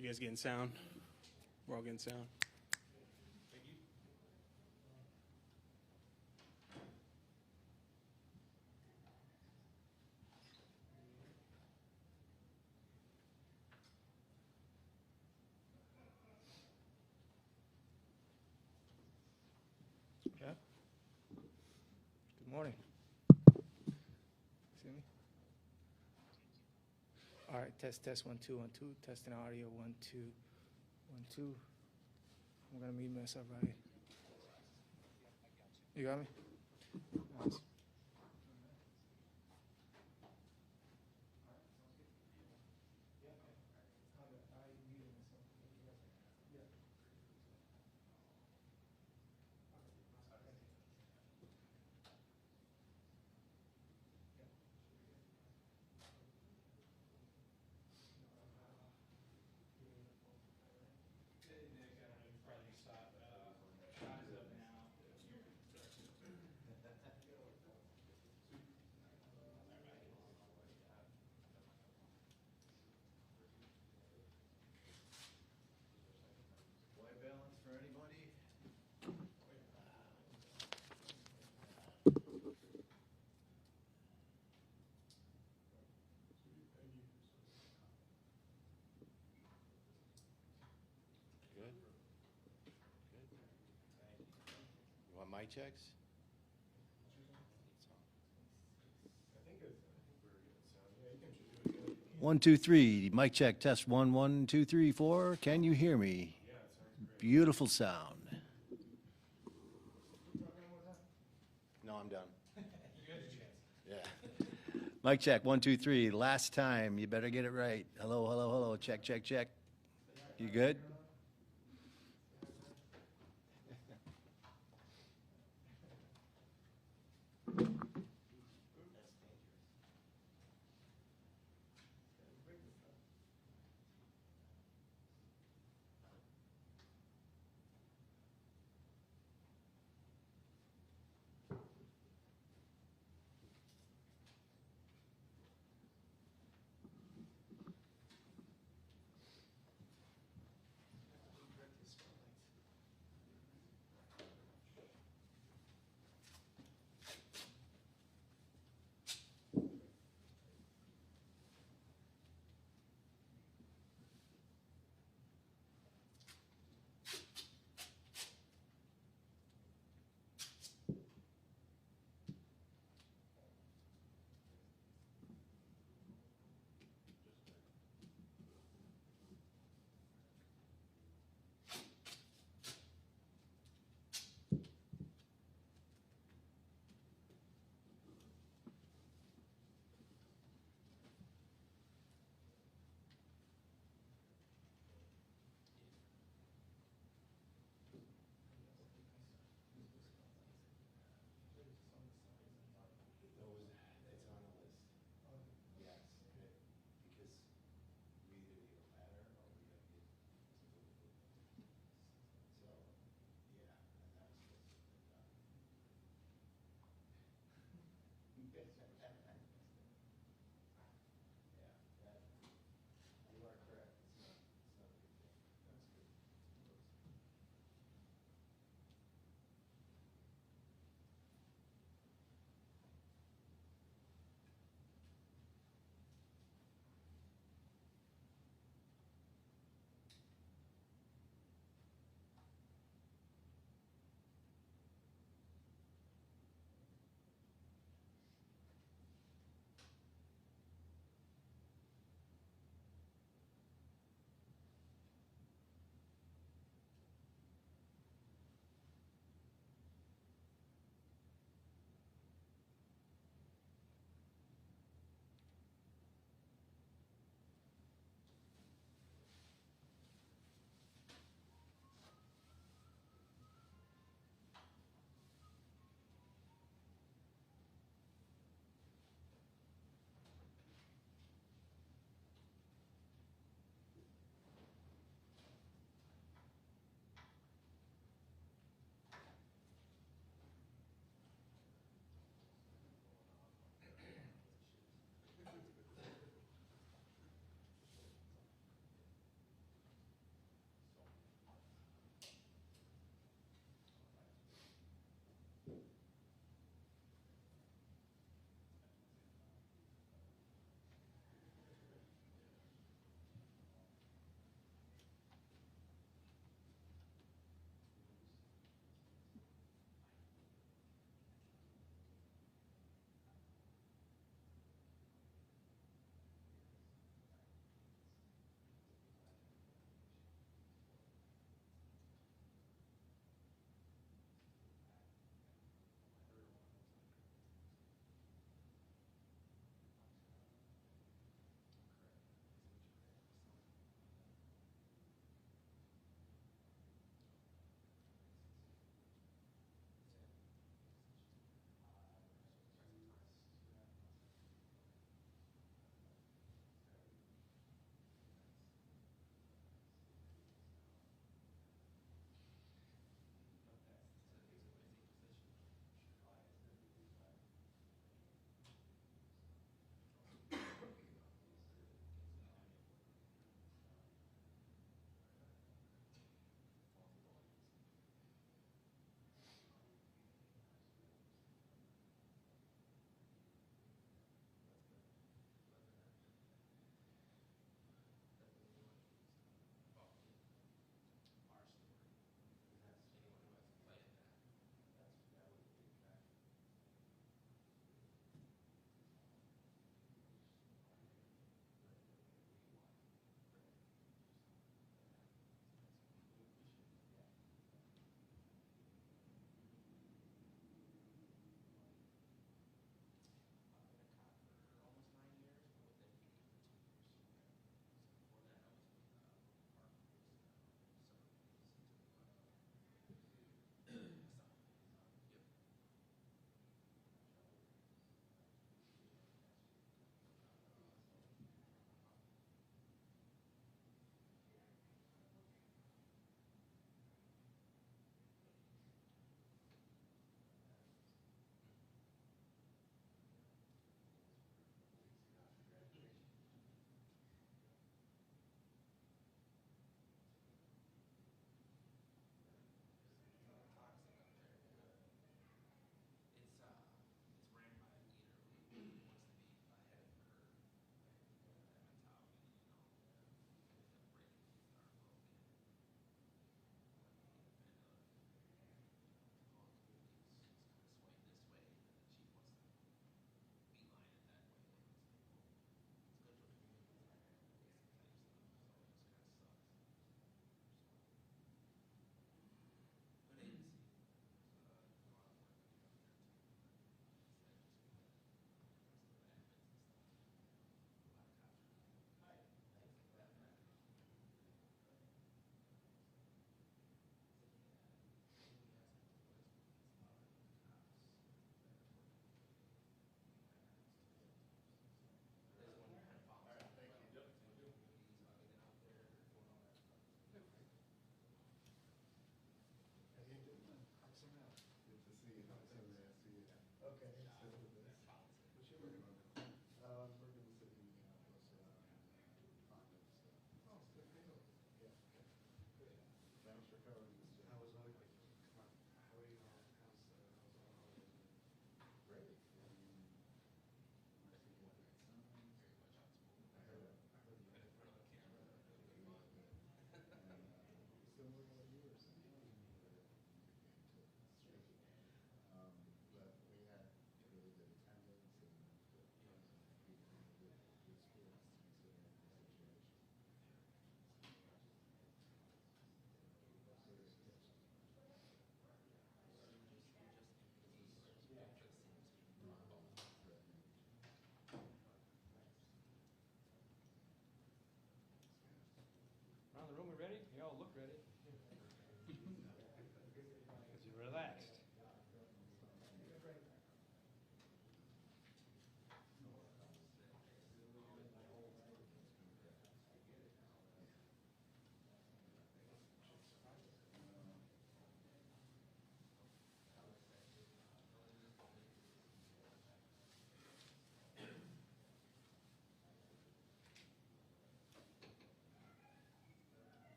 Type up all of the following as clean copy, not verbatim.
You guys getting sound? We're all getting sound. Yeah. Good morning. See me? All right, test, 1, 2, 1, 2. Testing audio, 1, 2, 1, 2. I'm gonna mute myself right here. You got me? Nice. White balance for anybody? Good. Good. You want mic checks? One, two, three. Mic check. Test 1, 1, 2, 3, 4. Can you hear me? Beautiful sound. No, I'm done. Yeah. Mic check. 1, 2, 3. Last time. You better get it right. Hello, hello, hello. Check, check, check. You good?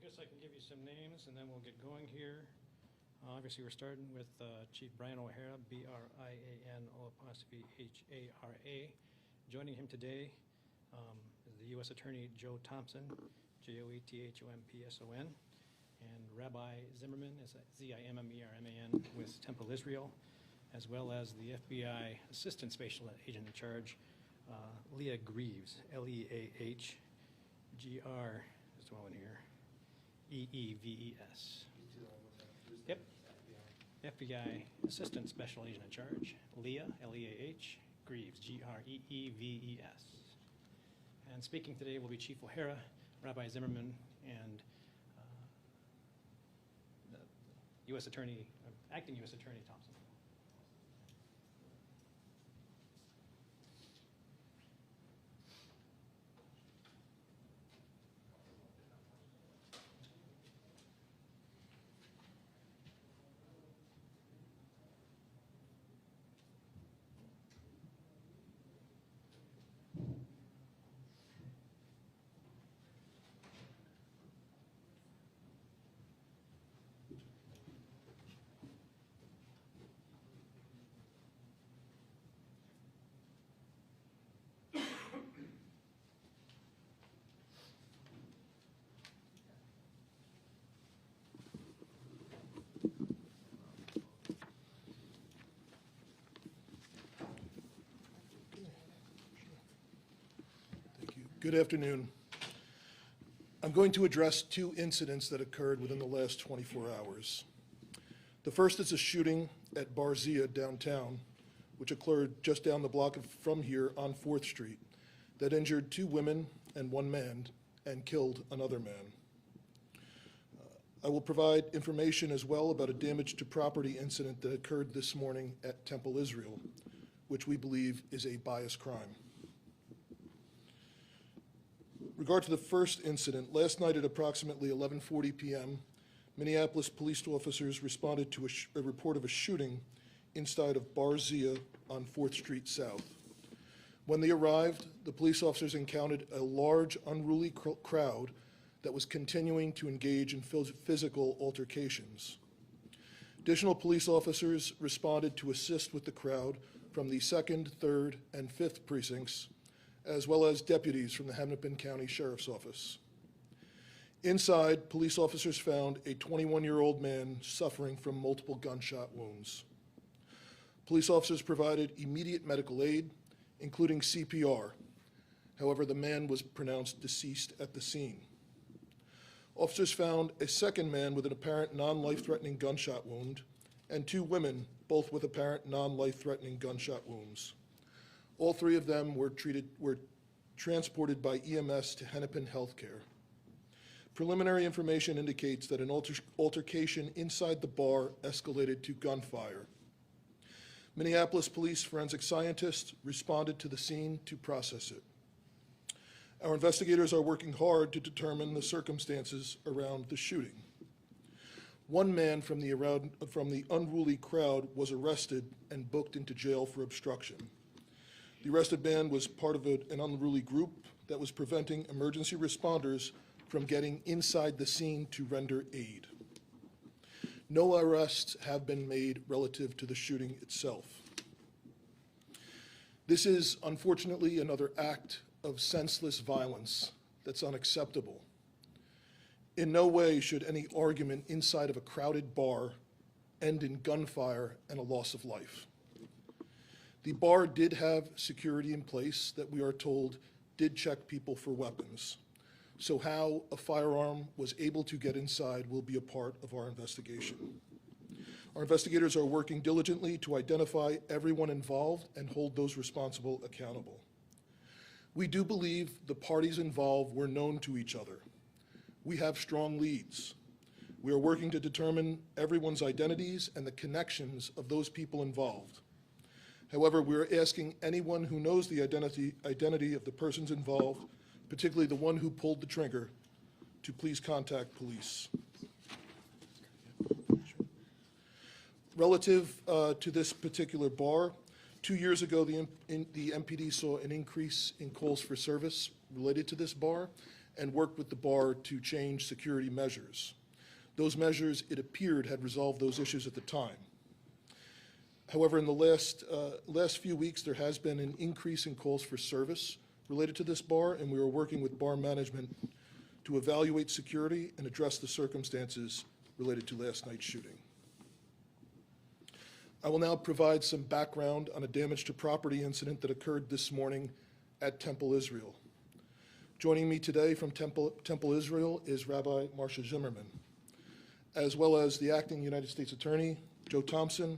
guess I can give you some names and then we'll get going here. Obviously, we're starting with Chief Brian O'Hara, B-R-I-A-N-O'-H-A-R-A. Joining him today is the U.S. Attorney Joe Thompson, Joethompson, and Rabbi Zimmerman, Zimmerman with Temple Israel, as well as the FBI Assistant Special Agent in Charge, Leah Greaves, Leah G-R, there's one here, E-E-V-E-S. Yep. FBI Assistant Special Agent in Charge, Leah, L-E-A-H, Greaves, G-R-E-E-V-E-S. And speaking today will be Chief O'Hara, Rabbi Zimmerman, and the U.S. Attorney, Acting U.S. Attorney Thompson. Thank you. Good afternoon. I'm going to address two incidents that occurred within the last 24 hours. The first is a shooting at Bar Zia downtown, which occurred just down the block from here on 4th Street, that injured 2 women and 1 man and killed another man. I will provide information as well about a damage to property incident that occurred this morning at Temple Israel, which we believe is a bias crime. Regard to the first incident, last night at approximately 11:40 p.m., Minneapolis police officers responded to a report of a shooting inside of Bar Zia on 4th Street South. When they arrived, the police officers encountered a large, unruly crowd that was continuing to engage in physical altercations. Additional police officers responded to assist with the crowd from the 2nd, 3rd, and 5th precincts, as well as deputies from the Hennepin County Sheriff's Office. Inside, police officers found a 21-year-old man suffering from multiple gunshot wounds. Police officers provided immediate medical aid, including CPR. However, the man was pronounced deceased at the scene. Officers found a second man with an apparent non-life-threatening gunshot wound and 2 women, both with apparent non-life-threatening gunshot wounds. All 3 of them were transported by EMS to Hennepin Healthcare. Preliminary information indicates that an altercation inside the bar escalated to gunfire. Minneapolis police forensic scientists responded to the scene to process it. Our investigators are working hard to determine the circumstances around the shooting. 1 man from the unruly crowd was arrested and booked into jail for obstruction. The arrested man was part of an unruly group that was preventing emergency responders from getting inside the scene to render aid. No arrests have been made relative to the shooting itself. This is, unfortunately, another act of senseless violence that's unacceptable. In no way should any argument inside of a crowded bar end in gunfire and a loss of life. The bar did have security in place that we are told did check people for weapons. So how a firearm was able to get inside will be a part of our investigation. Our investigators are working diligently to identify everyone involved and hold those responsible accountable. We do believe the parties involved were known to each other. We have strong leads. We are working to determine everyone's identities and the connections of those people involved. However, we are asking anyone who knows the identity of the persons involved, particularly the one who pulled the trigger, to please contact police. Relative to this particular bar, 2 years ago, the MPD saw an increase in calls for service related to this bar, and worked with the bar to change security measures. Those measures, it appeared, had resolved those issues at the time. However, in the last few weeks, there has been an increase in calls for service related to this bar, and we are working with bar management to evaluate security and address the circumstances related to last night's shooting. I will now provide some background on a damage to property incident that occurred this morning at Temple Israel. Joining me today from Temple Israel is Rabbi Marsha Zimmerman, as well as the acting United States Attorney, Joe Thompson,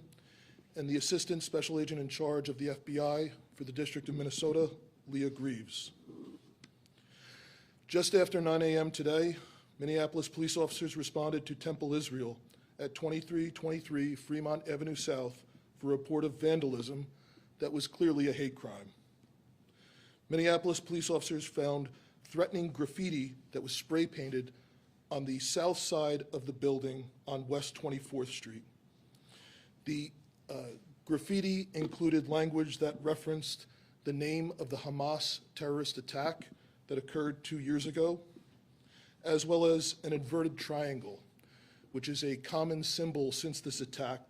and the Assistant Special Agent in charge of the FBI for the District of Minnesota, Leah Greaves. Just after 9 a.m. today, Minneapolis police officers responded to Temple Israel at 2323 Fremont Avenue South for a report of vandalism that was clearly a hate crime. Minneapolis police officers found threatening graffiti that was spray painted on the south side of the building on West 24th Street. The graffiti included language that referenced the name of the Hamas terrorist attack that occurred 2 years ago, as well as an inverted triangle, which is a common symbol since this attack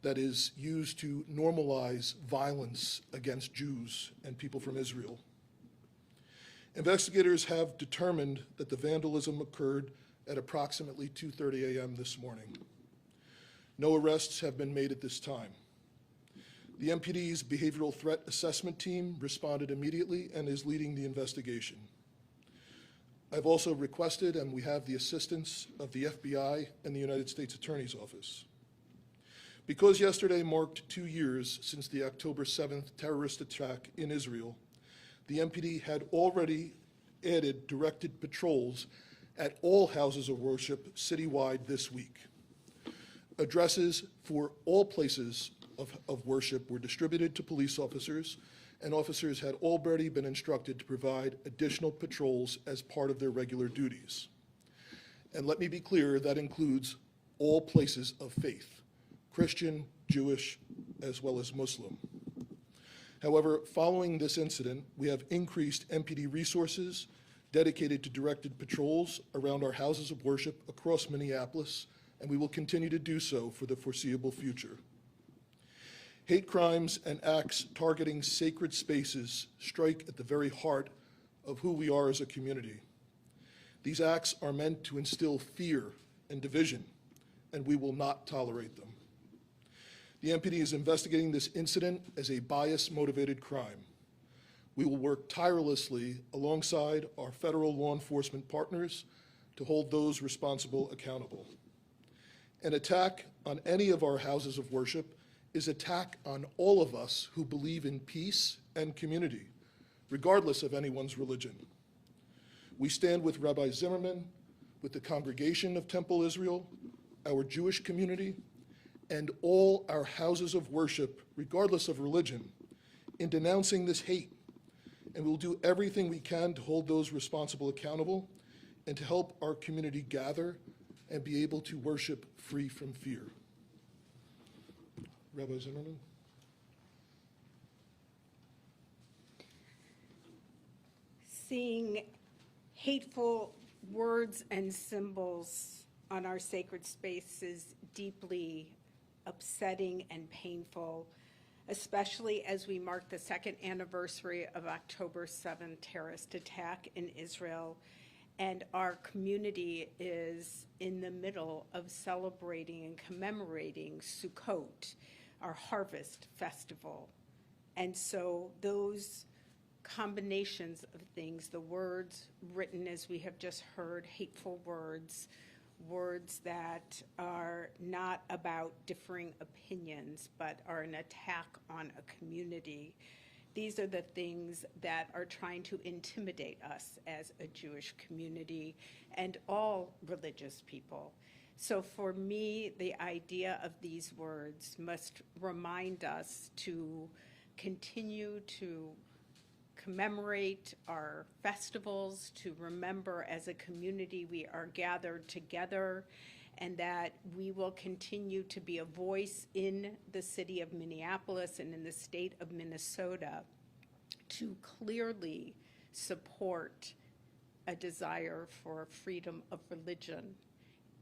that is used to normalize violence against Jews and people from Israel. Investigators have determined that the vandalism occurred at approximately 2:30 a.m. this morning. No arrests have been made at this time. The MPD's Behavioral Threat Assessment Team responded immediately and is leading the investigation. I've also requested, and we have the assistance of the FBI and the United States Attorney's Office. Because yesterday marked 2 years since the October 7th terrorist attack in Israel, the MPD had already added directed patrols at all houses of worship citywide this week. Addresses for all places of worship were distributed to police officers, and officers had already been instructed to provide additional patrols as part of their regular duties. And let me be clear, that includes all places of faith, Christian, Jewish, as well as Muslim. However, following this incident, we have increased MPD resources dedicated to directed patrols around our houses of worship across Minneapolis, and we will continue to do so for the foreseeable future. Hate crimes and acts targeting sacred spaces strike at the very heart of who we are as a community. These acts are meant to instill fear and division, and we will not tolerate them. The MPD is investigating this incident as a bias-motivated crime. We will work tirelessly alongside our federal law enforcement partners to hold those responsible accountable. An attack on any of our houses of worship is an attack on all of us who believe in peace and community, regardless of anyone's religion. We stand with Rabbi Zimmerman, with the congregation of Temple Israel, our Jewish community, and all our houses of worship, regardless of religion, in denouncing this hate. And we'll do everything we can to hold those responsible accountable and to help our community gather and be able to worship free from fear. Rabbi Zimmerman? Seeing hateful words and symbols on our sacred space is deeply upsetting and painful, especially as we mark the second anniversary of October 7th terrorist attack in Israel, and our community is in the middle of celebrating and commemorating Sukkot, our harvest festival. And so those combinations of things, the words written as we have just heard, hateful words, words that are not about differing opinions, but are an attack on a community. These are the things that are trying to intimidate us as a Jewish community and all religious people. So for me, the idea of these words must remind us to continue to commemorate our festivals, to remember as a community we are gathered together, and that we will continue to be a voice in the city of Minneapolis and in the state of Minnesota to clearly support a desire for freedom of religion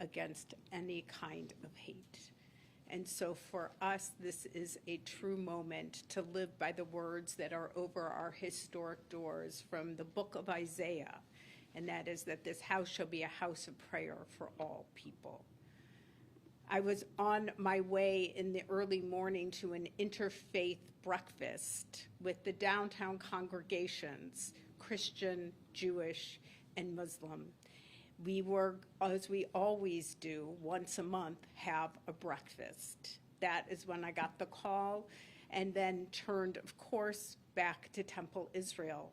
against any kind of hate. And so for us, this is a true moment to live by the words that are over our historic doors from the book of Isaiah, and that is that this house shall be a house of prayer for all people. I was on my way in the early morning to an interfaith breakfast with the downtown congregations, Christian, Jewish, and Muslim. We were, as we always do, once a month, have a breakfast. That is when I got the call, and then turned, of course, back to Temple Israel.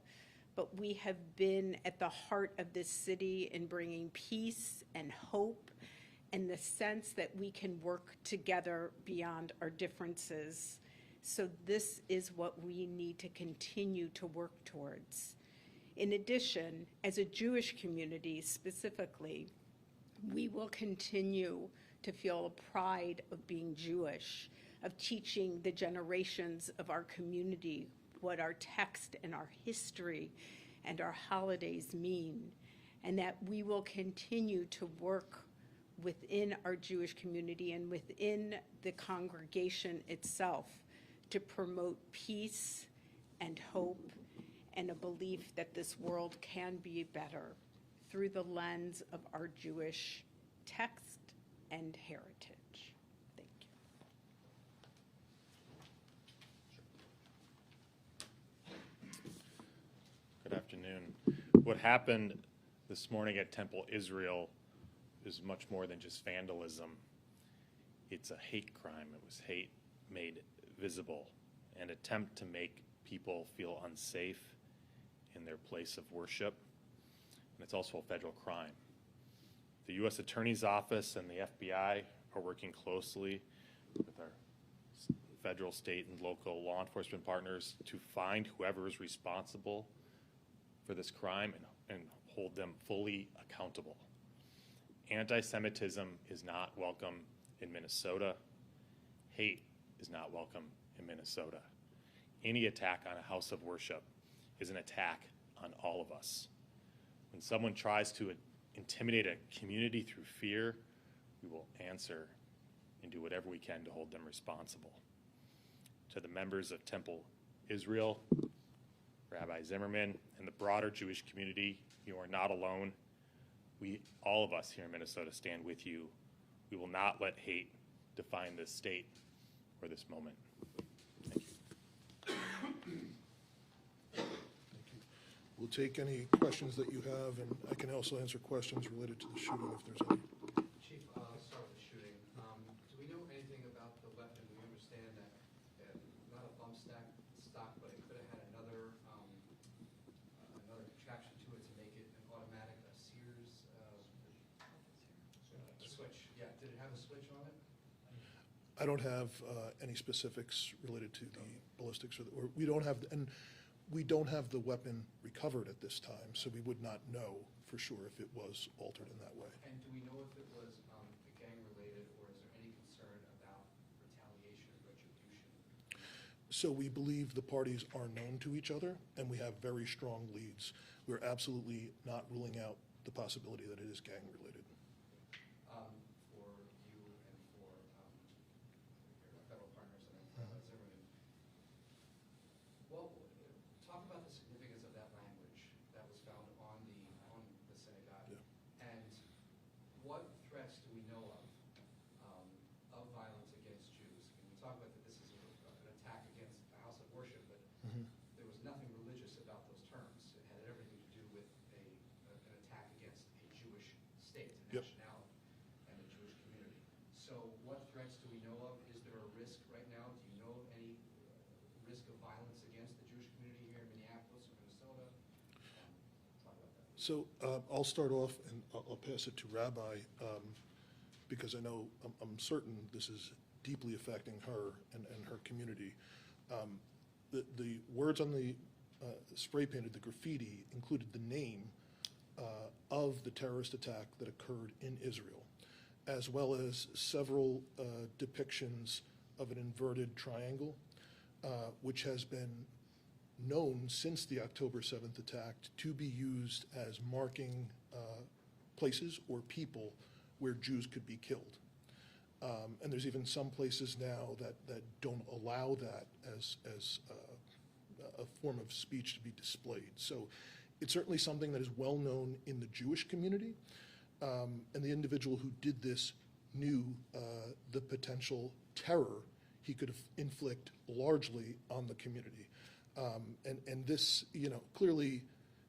But we have been at the heart of this city in bringing peace and hope and the sense that we can work together beyond our differences. So this is what we need to continue to work towards. In addition, as a Jewish community specifically, we will continue to feel a pride of being Jewish, of teaching the generations of our community what our text and our history and our holidays mean, and that we will continue to work within our Jewish community and within the congregation itself to promote peace and hope and a belief that this world can be better through the lens of our Jewish text and heritage. Thank you. Good afternoon. What happened this morning at Temple Israel is much more than just vandalism. It's a hate crime. It was hate made visible, an attempt to make people feel unsafe in their place of worship, and it's also a federal crime. The U.S. Attorney's Office and the FBI are working closely with our federal, state, and local law enforcement partners to find whoever is responsible for this crime and hold them fully accountable. Anti-Semitism is not welcome in Minnesota. Hate is not welcome in Minnesota. Any attack on a house of worship is an attack on all of us. When someone tries to intimidate a community through fear, we will answer and do whatever we can to hold them responsible. To the members of Temple Israel, Rabbi Zimmerman, and the broader Jewish community, you are not alone. We, all of us here in Minnesota, stand with you. We will not let hate define this state or this moment. Thank you. We'll take any questions that you have, and I can also answer questions related to the shooting if there's any. Chief, I'll start with the shooting. Do we know anything about the weapon? We understand that not a bump stock, but it could have had another contraption to it to make it an automatic, a Sears, a switch. Yeah, did it have a switch on it? I don't have any specifics related to the ballistics, or we don't have, and we don't have the weapon recovered at this time, so we would not know for sure if it was altered in that way. And do we know if it was gang-related, or is there any concern about retaliation or retribution? So we believe the parties are known to each other, and we have very strong leads. We're absolutely not ruling out the possibility that it is gang-related. For you and for your federal partners and Zimmerman. Well, talk about the significance of that language that was found on the synagogue. Yeah. And what threats do we know of violence against Jews? And we talk about that this is an attack against a house of worship, but there was nothing religious about those terms. It had everything to do with an attack against a Jewish state, a Yep. nationality, and a Jewish community. So what threats do we know of? Is there a risk right now? Do you know of any risk of violence against the Jewish community here in Minneapolis or Minnesota? Talk about that. So I'll start off, and I'll pass it to Rabbi, because I know, I'm certain this is deeply affecting her and her community. The words on the spray painted, the graffiti, included the name of the terrorist attack that occurred in Israel, as well as several depictions of an inverted triangle, which has been known since the October 7th attack to be used as marking places or people where Jews could be killed. And there's even some places now that don't allow that as a form of speech to be displayed. So it's certainly something that is well known in the Jewish community. And the individual who did this knew the potential terror he could inflict largely on the community. And this, clearly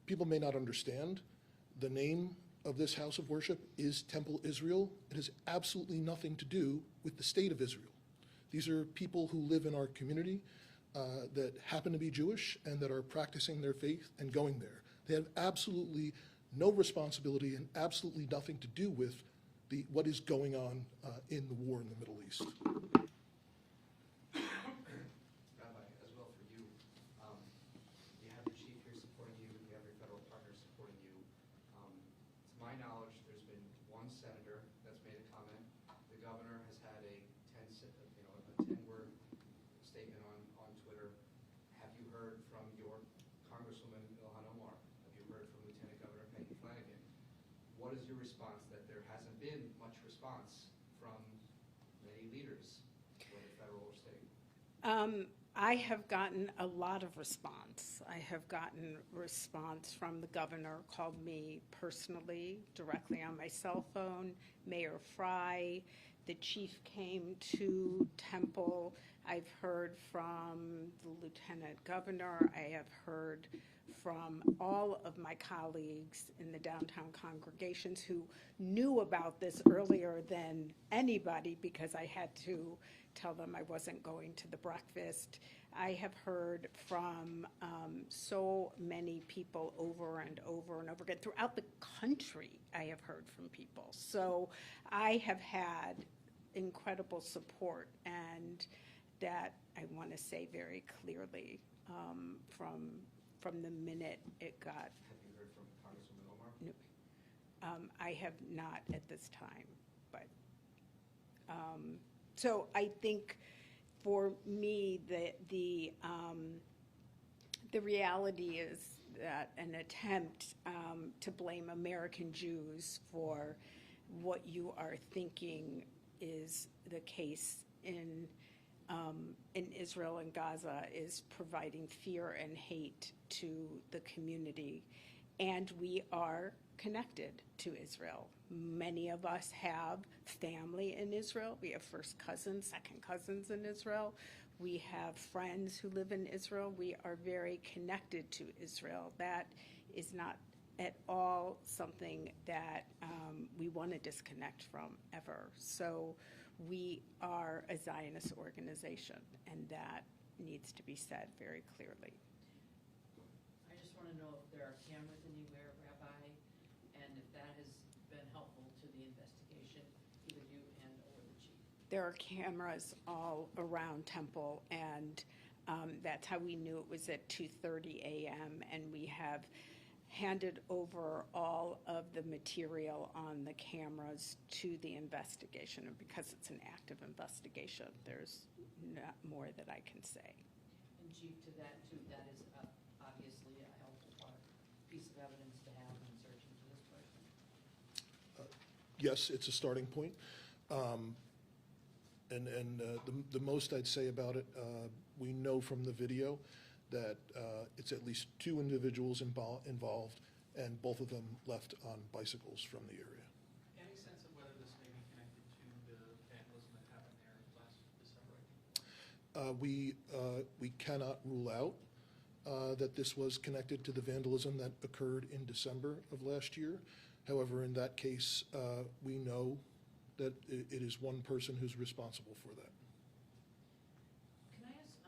people may not understand. The name of this house of worship is Temple Israel. It has absolutely nothing to do with the state of Israel. These are people who live in our community that happen to be Jewish and that are practicing their faith and going there. They have absolutely no responsibility and absolutely nothing to do with what is going on in the war in the Middle East. Rabbi, as well for you, you have your chief here supporting you, you have your federal partners supporting you. To my knowledge, there's been one senator that's made a comment. The governor has had a 10-word statement on Twitter. Have you heard from your Congresswoman Ilhan Omar? Have you heard from Lieutenant Governor Peggy Flanagan? What is your response that there hasn't been much response from many leaders, whether federal or state? I have gotten a lot of response. I have gotten response from the governor, called me personally, directly on my cell phone, Mayor Fry, the chief came to Temple. I've heard from the lieutenant governor. I have heard from all of my colleagues in the downtown congregations who knew about this earlier than anybody because I had to tell them I wasn't going to the breakfast. I have heard from so many people over and over and over again. Throughout the country, I have heard from people. So I have had incredible support, and that I want to say very clearly from the minute it got. Have you heard from Congresswoman Omar? No, I have not at this time, but so I think for me the reality is that an attempt to blame American Jews for what you are thinking is the case in Israel and Gaza is providing fear and hate to the community. And we are connected to Israel. Many of us have family in Israel. We have first cousins, second cousins in Israel. We have friends who live in Israel. We are very connected to Israel. That is not at all something that we want to disconnect from ever. So we are a Zionist organization, and that needs to be said very clearly. I just want to know if there are cameras anywhere, Rabbi, and if that has been helpful to the investigation, either you and or the chief. There are cameras all around Temple, and that's how we knew it was at 2:30 a.m. And we have handed over all of the material on the cameras to the investigation. And because it's an active investigation, there's not more that I can say. And chief, to that too, that is obviously a helpful piece of evidence to have in searching for this person. Yes, it's a starting point. The most I'd say about it, we know from the video that it's at least two individuals involved, and both of them left on bicycles from the area. Any sense of whether this may be connected to the vandalism that happened there last December? We cannot rule out that this was connected to the vandalism that occurred in December of last year. However, in that case, we know that it is one person who's responsible for that. Can I ask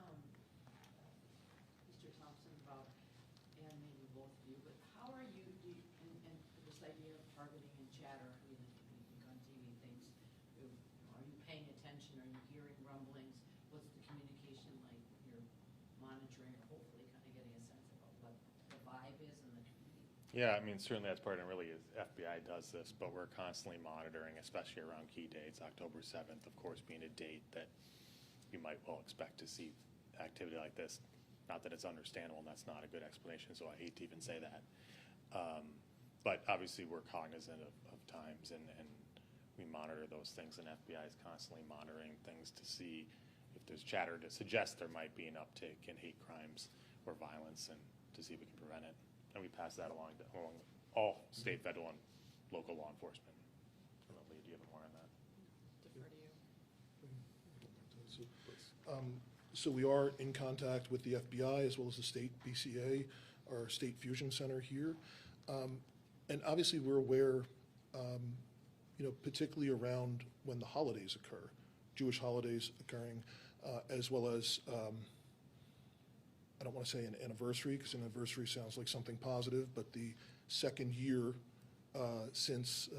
Mr. Thompson about, and maybe both of you, but how are you, and this idea of targeting and chatter, I mean, you think on TV things, are you paying attention? Are you hearing rumblings? What's the communication like when you're monitoring or hopefully kind of getting a sense about what the vibe is in the community? Yeah, I mean, certainly that's part of it, really, is FBI does this, but we're constantly monitoring, especially around key dates. October 7th, of course, being a date that you might well expect to see activity like this. Not that it's understandable, and that's not a good explanation, so I hate to even say that. But obviously, we're cognizant of times, and we monitor those things, and FBI is constantly monitoring things to see if there's chatter to suggest there might be an uptick in hate crimes or violence, and to see if we can prevent it. And we pass that along to all state, federal, and local law enforcement. I don't know, Lee, do you have more on that? Defer to you. So we are in contact with the FBI as well as the state BCA, our state fusion center here. And obviously, we're aware, particularly around when the holidays occur, Jewish holidays occurring, as well as, I don't want to say an anniversary, because an anniversary sounds like something positive, but the second year since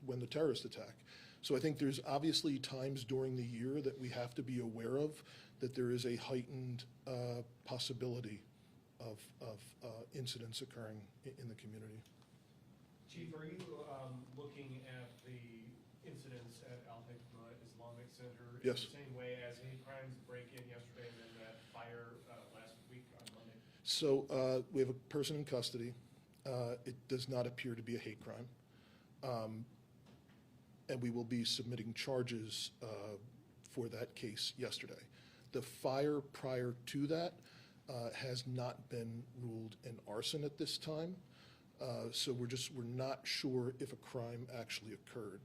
when the terrorist attack. So I think there's obviously times during the year that we have to be aware of that there is a heightened possibility of incidents occurring in the community. Chief, are you looking at the incidents at Al Hikma Islamic Center Yes. in the same way as hate crimes, break-in yesterday and then that fire last week on Monday? So we have a person in custody. It does not appear to be a hate crime. And we will be submitting charges for that case yesterday. The fire prior to that has not been ruled an arson at this time. So we're not sure if a crime actually occurred.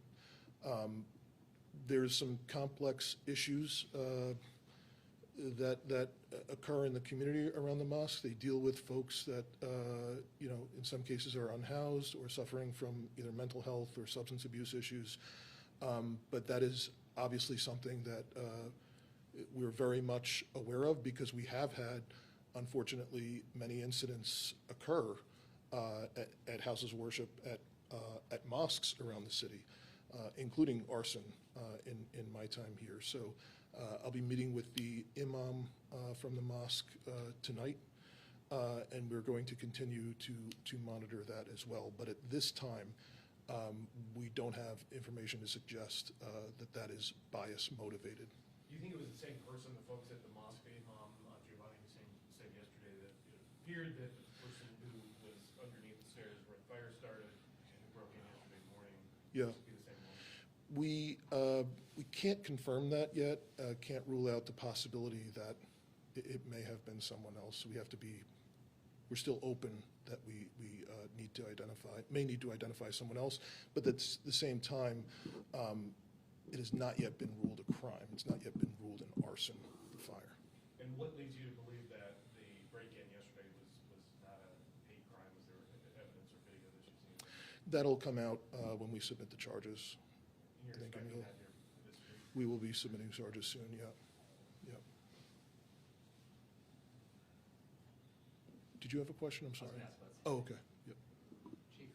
There's some complex issues that occur in the community around the mosque. They deal with folks that, in some cases are unhoused or suffering from either mental health or substance abuse issues. But that is obviously something that we're very much aware of, because we have had, unfortunately, many incidents occur at houses of worship, at mosques around the city, including arson in my time here. So I'll be meeting with the imam from the mosque tonight, and we're going to continue to monitor that as well. But at this time, we don't have information to suggest that is bias motivated. Do you think it was the same person, the folks at the mosque, Imam Giovanni Hussein said yesterday, that it appeared that the person who was underneath the stairs where the fire started and broke in yesterday morning Yeah. was the same one? We can't confirm that yet. Can't rule out the possibility that it may have been someone else. We're still open that we may need to identify someone else, but at the same time, it has not yet been ruled a crime. It's not yet been ruled an arson, the fire. And what leads you to believe that the break-in yesterday was not a hate crime? Was there evidence or video that you've seen? That'll come out when we submit the charges. And you're I think expecting that here this week? We will be submitting charges soon, yeah. Did you have a question? I'm sorry. Oh, okay. Yep. Chief,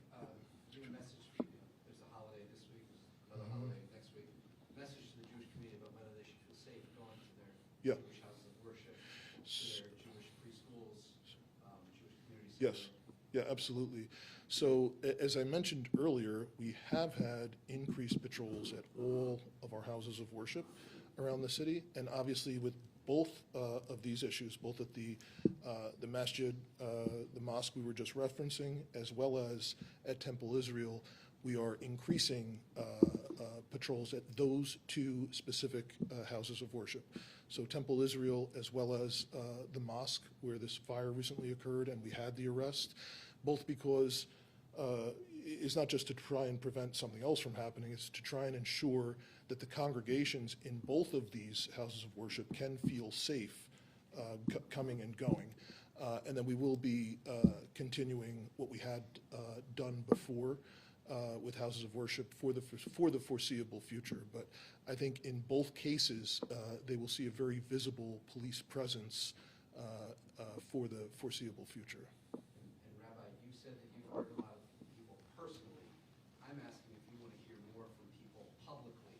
give a message, there's a holiday this week, there's another holiday next week. Message to the Jewish community about whether they should feel safe going to their Yeah. Jewish houses of worship, to their Jewish preschools, Jewish community Yes. center. Yeah, absolutely. So as I mentioned earlier, we have had increased patrols at all of our houses of worship around the city, and obviously with both of these issues, both at the masjid, the mosque we were just referencing, as well as at Temple Israel, we are increasing patrols at those two specific houses of worship. So Temple Israel, as well as the mosque where this fire recently occurred and we had the arrest, both because it's not just to try and prevent something else from happening, it's to try and ensure that the congregations in both of these houses of worship can feel safe coming and going. And then we will be continuing what we had done before with houses of worship for the foreseeable future. But I think in both cases, they will see a very visible police presence for the foreseeable future. And Rabbi, you said that you've heard a lot of people personally. I'm asking if you want to hear more from people publicly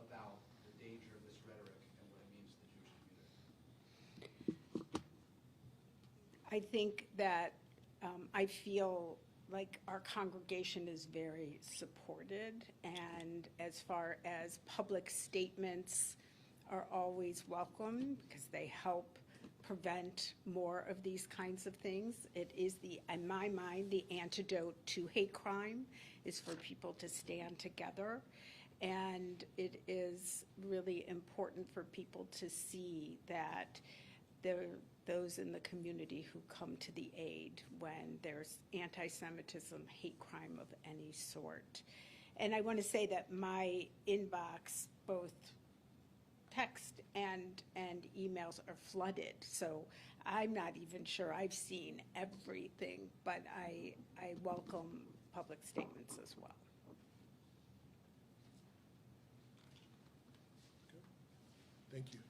about the danger of this rhetoric and what it means to the Jewish community. I think that I feel like our congregation is very supported, and as far as public statements are always welcome because they help prevent more of these kinds of things. It is in my mind, the antidote to hate crime is for people to stand together. And it is really important for people to see that there are those in the community who come to the aid when there's anti-Semitism, hate crime of any sort. And I want to say that my inbox, both text and emails, are flooded. So I'm not even sure I've seen everything, but I welcome public statements as well. Thank you.